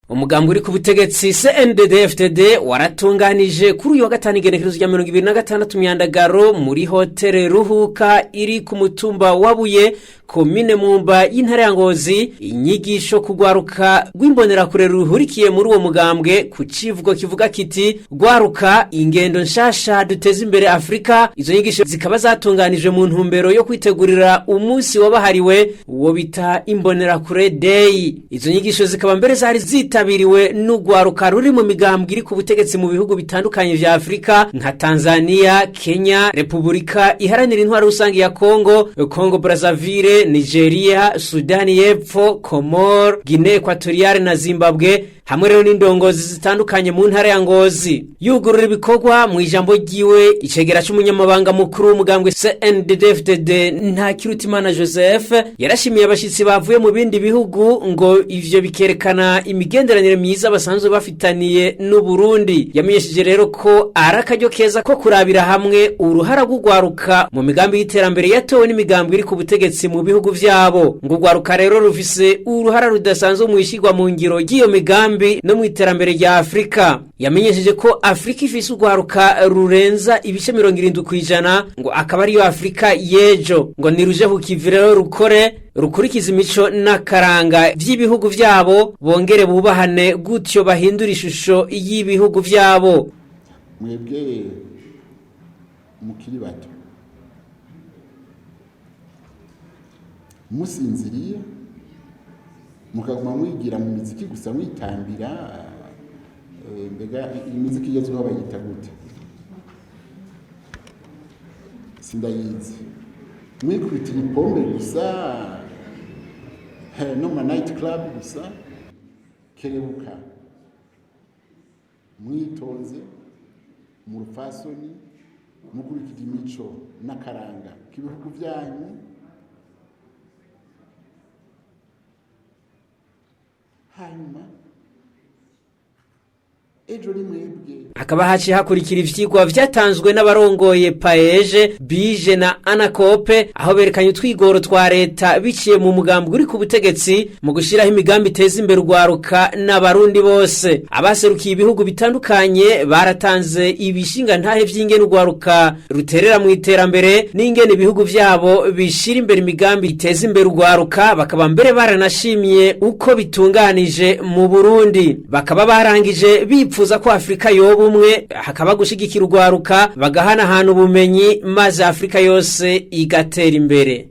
Umugambwe uri ku butegetsi CNDD-FDD waratunganije kuri uyu wa gatanu igenekerezo rya 26 Myandagaro muri hoteli Ruhuka iri ku mutumba wabuye komine Mumba y'intara ya Ngozi inyigisho kugwaruka rw'Imbonerakure ruhurikiye muri uwo mugambwe ku civugo kivuga kiti gwaruka ingendo nshasha duteza imbere Afrika. Izo nyigisho zikaba zatunganijwe mu ntumbero yo kwitegurira umunsi wabahariwe uwo bita Imbonerakure Day. Izo nyigisho zikaba mbere zari zitabiriwe n'ugwaruka ruri mu migambwe iri ku butegetsi mu bihugu bitandukanye vya Afrika nka Tanzania, Kenya, Republika Iharanira Intwaro Rusangi ya Congo Brazzaville, Nigeria, Sudani y'Epfo, Comor, Guinea Equatoriale na Zimbabwe hamwe rero n'indongozi zitandukanye mu ntara ya Ngozi. Yugurura ibikorwa mu ijambo ryiwe icegera cy'umunyamabanga mukuru w'umugambwe CNDD-FDD NTAKIRUTIMANA Joseph yarashimiye abashitsi bavuye mu bindi bihugu ngo ivyo bikerekana imigenderanire myiza basanzwe bafitaniye n'u Burundi. Yamenyesheje rero ko arakaryo keza ko kurabira hamwe uruhara rw'ugwaruka mu migambi y'iterambere yatowe n'imigambi iri ku butegetsi mu bihugu vyabo. Ngo ugwaruka rero rufise uruhara rudasanzwe mu ishigwa mu ngiro ry'iyo migambi no mw'iterambere rya Afrika. Yamenyesheje ko Afrika ifise ugwaruka rurenza ibice 70% ngo akaba ariyo Afrika yejo. Ngo niruje ku kivi rero rukurikiza imico n'akaranga vy'ibihugu vyabo bongere bubahane gutyo bahindura ishusho y'ibihugu vyabo. Mwebwe mukiri bato musinziriye mukaguma mwigira mu miziki gusa mwitambira mbega imiziki igezweho bayita gute sindayizi mwikubitira ipombe gusa no ma night club gusa kerebuka mwitonze mu rufasoni mukurikira imico n'akaranga k'ibihugu byanyu hanyuma ejo rimwebwe hakaba haci hakurikira ivyigwa vyatanzwe n'abarongoye paeje bije na anakope aho berekanye utwigoro twa leta biciye mu mugambwe uri ku butegetsi mu gushiraho imigambi iteza imbere ugwaruka n'abarundi bose. Abaserukiye ibihugu bitandukanye baratanze ibishinga ntahe vy'ingene ugwaruka ruterera mu iterambere n'ingene ibihugu vyabo bishira imbere imigambi iteza imbere ugwaruka. Bakaba mbere baranashimiye uko bitunganije mu Burundi. Bakaba barangije bipfuza ko Afrika yoba umwe hakaba gushigikira ugwaruka bagahana ahantu ubumenyi maze Afrika yose igatera imbere.